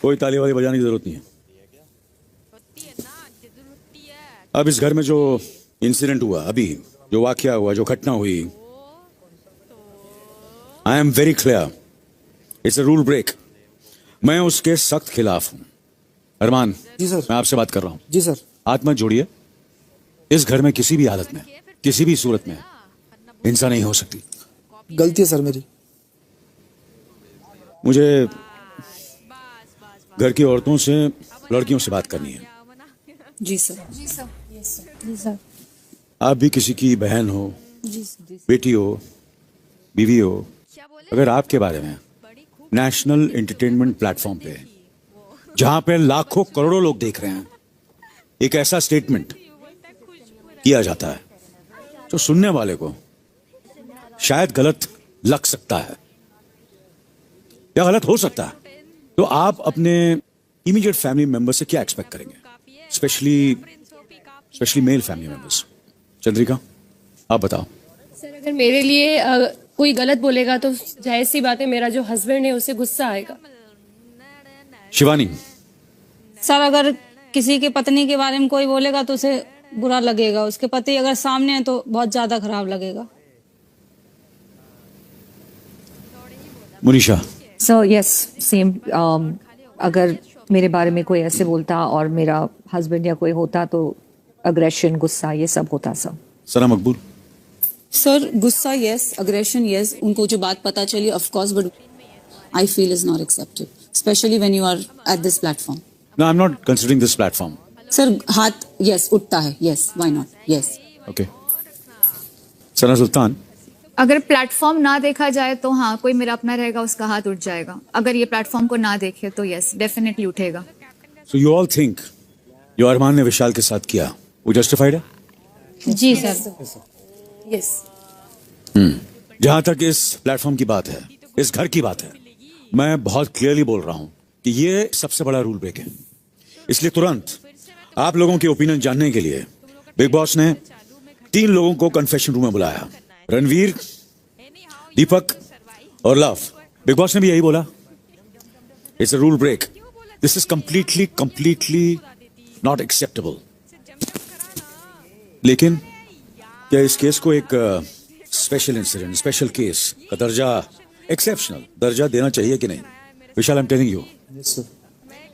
कोई ताली वाली बजाने की जरूरत नहीं है। अब इस घर में जो इंसिडेंट हुआ, अभी जो वाकया हुआ, जो घटना हुई, I am very clear, it's a rule break. मैं उसके सख्त खिलाफ हूं। अरमान जी सर। मैं आपसे बात कर रहा हूं। जी सर। हाथ मत जोड़िए। इस घर में किसी भी हालत में, किसी भी सूरत में हिंसा नहीं हो सकती। गलती है सर मेरी। मुझे घर की औरतों से, लड़कियों से बात करनी है। जी सर। जी सर। आप भी किसी की बहन हो, जी सर। बेटी हो, बीवी हो, अगर आपके बारे में नेशनल एंटरटेनमेंट प्लेटफॉर्म पे, जहां पे लाखों करोड़ों लोग देख रहे हैं, एक ऐसा स्टेटमेंट किया जाता है जो सुनने वाले को शायद गलत लग सकता है या गलत हो सकता है, तो आप अपने इमीडिएट फैमिली मेंबर से क्या एक्सपेक्ट करेंगे, specially male family members? Chandrika, आप बताओ। सर अगर मेरे लिए कोई गलत बोलेगा तो जाहिर सी बात है मेरा जो हस्बैंड है उसे गुस्सा आएगा। शिवानी, सर अगर किसी के पत्नी के बारे में कोई बोलेगा तो उसे बुरा लगेगा, उसके पति अगर सामने है तो बहुत ज्यादा खराब लगेगा। मुनीषा। So yes same. अगर मेरे बारे में कोई ऐसे बोलता और मेरा हस्बैंड या कोई होता तो अग्रेशन, गुस्सा, ये सब होता सर। सना मकबूल। सर गुस्सा यस, अग्रेशन यस, उनको जो बात पता चली of course, but I feel is not accepted, specially when you are at this platform. No, I am not considering this platform. Sir हाथ यस उठता है, yes why not, yes. Okay. Sana Sultan. अगर platform ना देखा जाए तो हाँ, कोई मेरा अपना रहेगा उसका हाथ उठ जाएगा। अगर ये प्लेटफॉर्म को ना देखे तो यस डेफिनेटली उठेगा। सो यू ऑल थिंक जो अरमान ने विशाल के साथ किया वो जस्टिफाइड है? जी सर। यस। जहां तक इस प्लेटफॉर्म की बात है, इस घर की बात है, मैं बहुत क्लियरली बोल रहा हूं कि ये सबसे बड़ा रूल ब्रेक है। इसलिए तुरंत आप लोगों के ओपिनियन जानने के लिए बिग बॉस ने 3 लोगों को कन्फेशन रूम में बुलाया, रणवीर, दीपक और लव। बिग बॉस ने भी यही बोला, it's a rule break, this is completely not acceptable. लेकिन क्या इस केस को एक स्पेशल इंसिडेंट, स्पेशल केस का दर्जा, एक्सेप्शनल दर्जा देना चाहिए कि नहीं? विशाल, आई एम टेलिंग यू,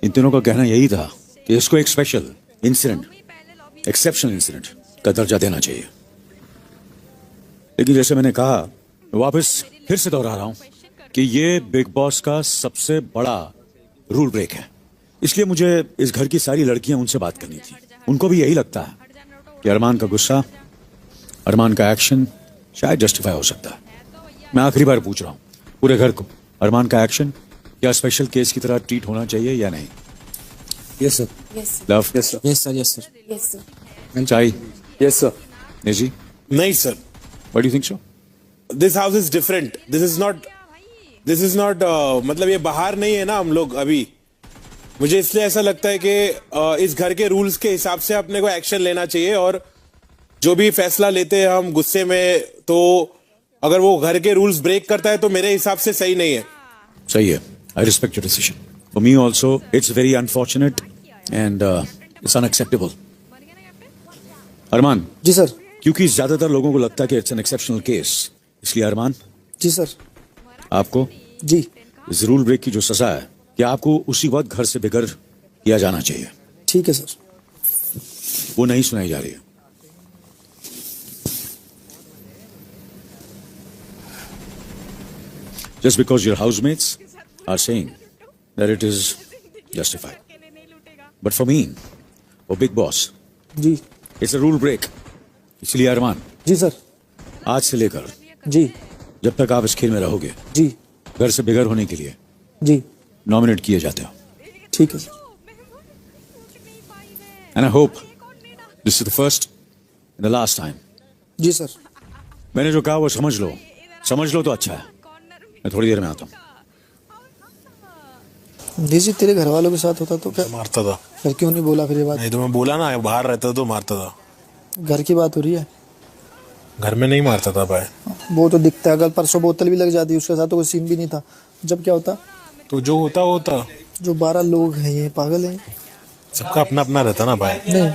इन तीनों का कहना यही था कि इसको एक स्पेशल इंसिडेंट, एक्सेप्शनल इंसिडेंट का दर्जा देना चाहिए। लेकिन जैसे मैंने कहा, वापस फिर से दोहरा रहा हूं कि ये बिग बॉस का सबसे बड़ा रूल ब्रेक है। इसलिए मुझे इस घर की सारी लड़कियां, उनसे बात करनी थी। उनको भी यही लगता है कि अरमान का गुस्सा, अरमान का एक्शन शायद जस्टिफाई हो सकता है। मैं आखिरी बार पूछ रहा हूं पूरे घर को, अरमान का एक्शन क्या स्पेशल केस की तरह ट्रीट होना चाहिए या नहीं? Yes sir. Love? Yes sir. Yes sir. Yes sir. Yes sir. चाई? Yes sir. निजी? नहीं sir, what do you think so? This house is different, this is not मतलब ये बाहर नहीं है ना हम लोग अभी। मुझे इसलिए ऐसा लगता है कि इस घर के रूल्स के हिसाब से अपने को एक्शन लेना चाहिए, और जो भी फैसला लेते हैं हम गुस्से में, तो अगर वो घर के रूल्स ब्रेक करता है तो मेरे हिसाब से सही नहीं है। सही है, I respect your decision. For me also it's very unfortunate and it's unacceptable. Arman? Ji sir. क्योंकि ज्यादातर लोगों को लगता है कि इट्स एन एक्सेप्शनल केस, इसलिए अरमान, जी सर। आपको जी। इस रूल ब्रेक की जो सजा है, कि आपको उसी वक्त घर से बेघर किया जाना चाहिए। ठीक है सर। वो नहीं सुनाई जा रही है। Just because your housemates are saying that it is justified. But for me, for Big Boss, ji. it's a rule break. इसलिए अरमान, जी सर। आज से लेकर जी। जब तक आप इस खेल में रहोगे, जी। घर से बेघर होने के लिए जी। नॉमिनेट किए जाते हो। ठीक है sir. And I hope this is the first and the last time. जी सर। मैंने जो कहा वो समझ लो तो अच्छा है। मैं थोड़ी देर में आता हूँ। जी, तेरे घर वालों के साथ होता तो क्या मारता था। फिर क्यों नहीं बोला फिर ये बात? नहीं तो मैं बोला ना, बाहर रहता तो मारता था। घर की बात हो रही है। घर में नहीं मारता था भाई। वो तो दिखता है, अगर परसों बोतल भी लग जाती उसके साथ तो कोई सीन भी नहीं था। जब क्या होता? तो जो होता जो 12 लोग हैं ये पागल हैं। सबका अपना अपना रहता ना भाई। नहीं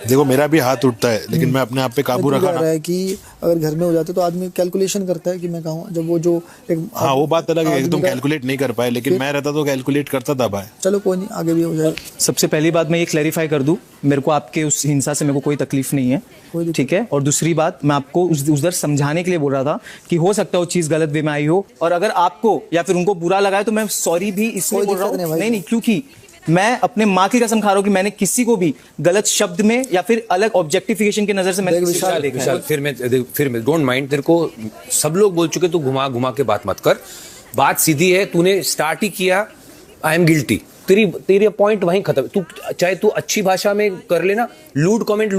देखो मेरा भी हाथ उठता है लेकिन मैं अपने आप पे काबू मुझे रखा लग ना। रहा है कि अगर घर में हो जाते तो आदमी कैलकुलेशन करता है कि मैं कहाँ हूँ। जब वो जो एक हाँ वो बात अलग है कि आदमी तुम का- कैलकुलेट नहीं कर पाए, लेकिन मैं रहता तो कैलकुलेट करता था भाई। चलो कोई नहीं, आगे भी हो जाए। सबसे पहली बात मैं ये क्लैरिफाई कर दूं, मेरे को आपके उस हिंसा से मेरे को कोई तकलीफ नहीं है, ठीक है। और दूसरी बात, मैं आपको उधर समझाने के लिए बोल रहा था कि हो सकता है वो चीज गलत वे में आई हो, और अगर आपको या फिर उनको बुरा लगा है तो मैं सॉरी भी इसलिए कोई बोल रहा दिक्कत नहीं हूँ। भाई। नहीं, क्योंकि मैं अपने माँ की कसम खा रहा हूँ कि मैंने किसी को भी गलत शब्द में या फिर अलग ऑब्जेक्टिफिकेशन की नजर से मैंने किसी को नहीं देखा है। विशाल, फिर मैं डोंट माइंड, तेरे को सब लोग बोल चुके, तू घुमा घुमा के बात मत कर। बात सीधी है, तूने स्टार्ट ही किया आई एम गिल्टी, तेरी पॉइंट वहीं खत्म। तू चाहे तू अच्छी भाषा में कर लेना, लूड कमेंट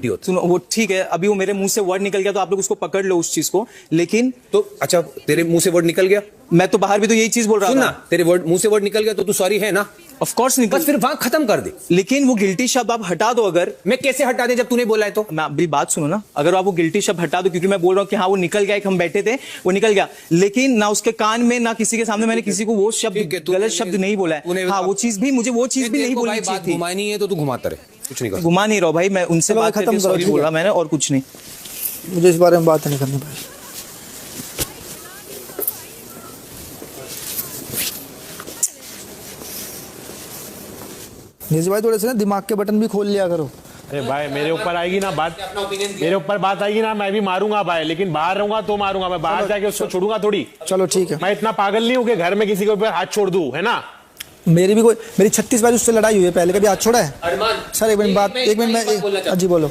ही होता। सुनो, वो ठीक है, अभी वो मेरे मुंह से वर्ड निकल गया तो आप लोग उसको पकड़ लो उस चीज को, लेकिन तो अच्छा तेरे मुंह से वर्ड निकल गया, मैं तो बाहर भी तो यही चीज बोल रहा सुन ना, था। तेरे मुंह से वर्ड निकल गया तो तू सॉरी है ना? ऑफ कोर्स निकल, बस फिर वहां खत्म कर दे। लेकिन वो गिल्टी शब्द आप हटा दो। अगर मैं कैसे हटा दे जब तूने बोला है तो? मैं अभी बात सुनो ना, अगर आप वो गिल्टी शब्द हटा दो, क्योंकि मैं बोल रहा हूँ कि हाँ वो निकल गया, एक हम बैठे थे वो निकल गया, लेकिन ना उसके कान में ना किसी के सामने मैंने किसी को वो शब्द गलत शब्द नहीं बोला है। हाँ वो चीज भी मुझे वो चीज भी नहीं बोलनी चाहिए थी। घुमानी है तो तू घुमाता रहे, कुछ नहीं कर। घुमा नहीं रहा भाई, मैं उनसे बात खत्म करके करो, सॉरी ठीक बोल है। रहा मैंने, और कुछ नहीं। मुझे इस बारे में बात नहीं करनी भाई। निजी भाई थोड़े से ना दिमाग के बटन भी खोल लिया करो। अरे भाई मेरे ऊपर आएगी ना बात, मेरे ऊपर बात आएगी ना, मैं भी मारूंगा भाई, लेकिन बाहर रहूंगा तो मारूंगा, मैं बाहर जाके उसको छोड़ूंगा थोड़ी। चलो ठीक है, मैं इतना पागल नहीं हूँ कि घर में किसी के ऊपर हाथ छोड़ दूं, है ना? मेरी 36 बार उससे लड़ाई हुई है, पहले कभी हाथ छोड़ा है? सर एक मिनट मैं जी बोलो।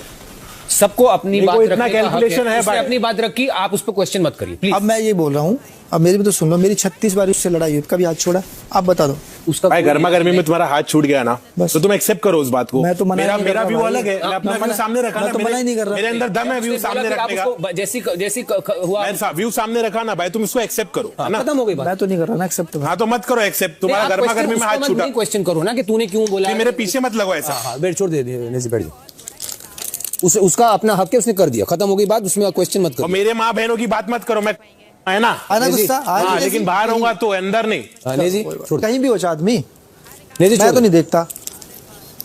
सबको अपनी बात इतना रखने का हक कैलकुलेशन है उसने भाई। अपनी बात रखी, आप उस पर क्वेश्चन मत करिए प्लीज। अब मैं ये बोल रहा हूँ, अब मेरी भी तो सुन लो, मेरी 36 बार उससे लड़ाई हुई, कभी हाथ छोड़ा? आप बता दो। उसका भाई गर्मा गर्मी में तुम्हारा हाथ छूट गया ना, बस। तो तुम एक्सेप्ट करो उस बात को। मैं तो मना मेरा नहीं कर मेरा रहा व्यू भाई। अलग है, मैं अपना व्यू सामने रखा मैं ना, तो मना ही नहीं कर रहा। मेरे अंदर दम है व्यू सामने रखने का। जैसी हुआ मैं व्यू सामने रखा ना भाई, तुम इसको एक्सेप्ट करो, है ना? खत्म हो गई बात। मैं तो नहीं कर रहा ना एक्सेप्ट। हाँ तो मत करो एक्सेप्ट, तुम्हारा गर्मा गर्मी में हाथ छूटा। क्वेश्चन करो ना कि तूने क्यों बोला, तुम मेरे पीछे मत लगो ऐसा। हाँ बैठ, छोड़ दे बैठ जाओ। उसका अपना हक है, उसने कर दिया, खत्म हो गई बात, उसमें क्वेश्चन मत और करो। मेरे माँ बहनों की बात मत करो, मैं है ना? आना गुस्सा हाँ, लेकिन बाहर होगा तो अंदर नहीं। नेजी छोड़, कहीं भी हो चाहे आदमी, नेजी मैं तो नहीं देखता,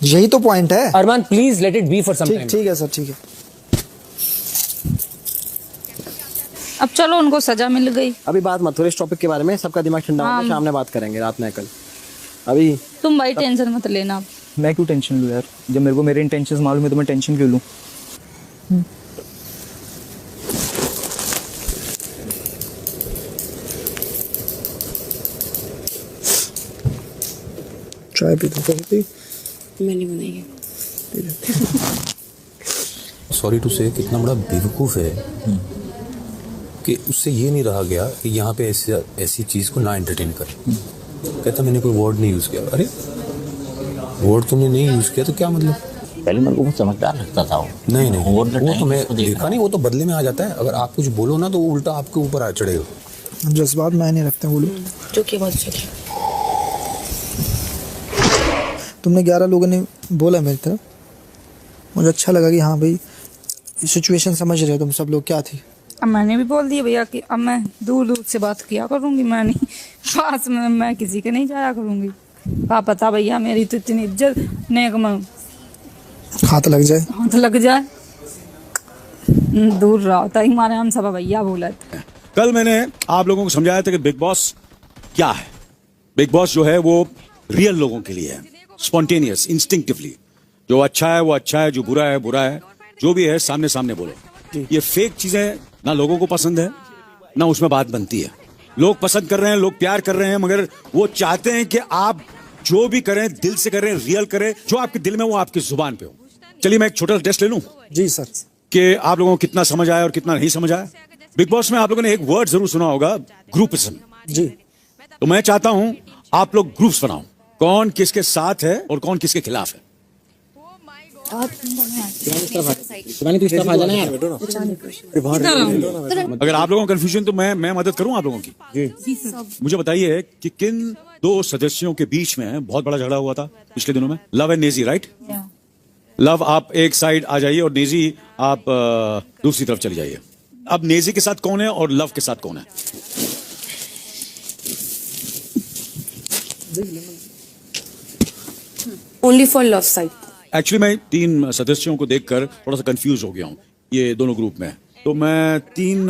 यही तो पॉइंट है। Arman please let it be for some time. ठीक है सर, ठीक है। अब चलो उनको सजा मिल गई। अभी बात मत करो इस टॉपिक के बारे में, सबका दिमाग ठंडा होगा, शाम में बात करेंगे, रात में कल। अभी तुम भाई टेंशन मत लेना। मैं क्यों टेंशन लूँ यार, जब मेरे को मेरे इंटेंशंस मालूम है तो मैं टेंशन क्यों लूँ? चाय पी दो, मैंने बनाई है। सॉरी टू से, कितना बड़ा बेवकूफ है कि उससे ये नहीं रहा गया कि यहाँ पे ऐसी चीज को ना एंटरटेन कर। कहता मैंने कोई वर्ड नहीं यूज किया। अरे वर्ड तुमने नहीं यूज किया तो क्या मतलब? पहले मेरे को बहुत समझदार लगता था वो। नहीं वो तो मैं देखा नहीं, वो तो बदले में आ जाता है। अगर आप कुछ बोलो ना तो वो उल्टा आपके ऊपर आ चढ़ेगा। जज्बात मायने रखते हैं, बोलो। जो कि बहुत अच्छा था। तुमने 11 लोगों ने बोला मेरी तरफ, मुझे अच्छा लगा कि हाँ भाई सिचुएशन समझ रहे हो तुम सब लोग क्या थी। अब मैंने भी बोल दिया भैया कि अब मैं दूर दूर से बात किया करूंगी, मैं नहीं पास में मैं किसी के नहीं जाया करूंगी। क्या पता भैया मेरी तो इतनी इज्जत नेक में हाथ लग जाए, हाथ लग जाए। दूर रहो तो हमारे हम सब भैया बोला। कल मैंने आप लोगों को समझाया था कि बिग बॉस क्या है। बिग बॉस जो है वो रियल लोगों के लिए है, स्पॉन्टेनियस, इंस्टिंक्टिवली। जो अच्छा है वो अच्छा है, जो बुरा है बुरा है, जो भी है सामने सामने बोलो। ये फेक चीजें ना लोगों को पसंद है ना उसमें बात बनती है। लोग पसंद कर रहे हैं, लोग प्यार कर रहे हैं, मगर वो चाहते हैं कि आप जो भी करें दिल से करें, रियल करें, जो आपके दिल में वो आपकी जुबान पे हो। चलिए मैं एक छोटा टेस्ट ले लूं जी सर, कि आप लोगों को कितना समझ आया और कितना नहीं समझ आया। बिग बॉस में आप लोगों ने एक वर्ड जरूर सुना होगा, ग्रुपिज्म। जी, तो मैं चाहता हूं आप लोग ग्रुप्स बनाओ, कौन किसके साथ है और कौन किसके खिलाफ है। अगर आप लोगों को कंफ्यूजन तो मैं मदद करूं आप लोगों की। मुझे बताइए कि किन दो सदस्यों के बीच में बहुत बड़ा झगड़ा हुआ था पिछले दिनों में? Love and Naezy, right? Love आप एक साइड आ जाइए और नेजी आप दूसरी तरफ चली जाइए। अब नेजी के साथ कौन है और लव के साथ कौन है? only for love side. Actually मैं 3 सदस्यों को देखकर थोड़ा सा कंफ्यूज हो गया हूँ ये दोनों ग्रुप में। तो मैं 3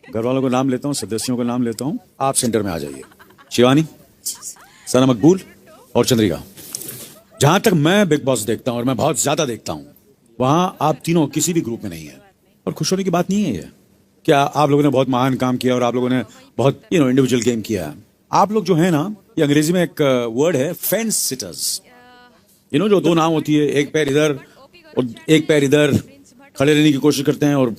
घर वालों का नाम लेता हूँ, सदस्यों का नाम लेता हूँ। आप सेंटर में आ जाइए। शिवानी, सना मकबूल और चंद्रिका। जहां तक मैं बिग बॉस देखता हूँ और मैं बहुत ज्यादा देखता हूँ, वहां आप तीनों किसी भी ग्रुप में नहीं है और खुश होने की बात नहीं है ये। क्या आप लोगों ने बहुत महान काम किया और आप लोगों ने बहुत इंडिविजुअल गेम किया है। आप लोग जो है ना, ये अंग्रेजी में एक वर्ड है फेंस सिटर्स। जो 2 नाव होती है, एक पैर इधर और एक पैर इधर, खड़े रहने की कोशिश करते हैं और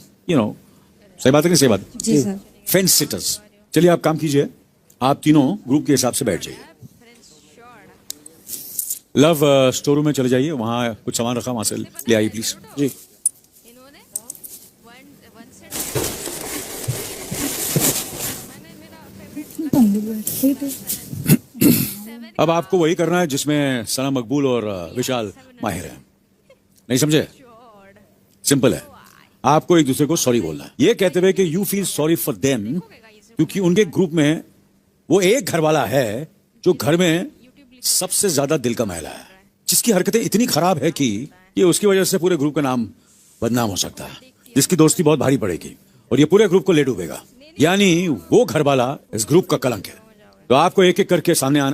सही बात है कि सही बात? जी सर। Fence seaters. चलिए आप काम कीजिए, आप तीनों ग्रुप के हिसाब से बैठ जाइए। लव स्टोर रूम में चले जाइए, वहां कुछ सामान रखा, वहां से ले आइए प्लीज। जी। अब आपको वही करना है जिसमें सना मकबूल और विशाल माहिर है। नहीं समझे? सिंपल है। आपको एक दूसरे को सॉरी बोलना है, ये कहते हुए कि you feel sorry for them, क्योंकि उनके ग्रुप में वो एक घर वाला है जो घर में सबसे ज्यादा दिल का मैला है, जिसकी हरकतें इतनी खराब है कि ये उसकी वजह से पूरे ग्रुप का नाम बदनाम हो सकता है, जिसकी दोस्ती बहुत भारी पड़ेगी और ये पूरे ग्रुप को ले डूबेगा। यानी वो घर वाला इस ग्रुप का कलंक है। तो आपको एक एक करके सामने आना।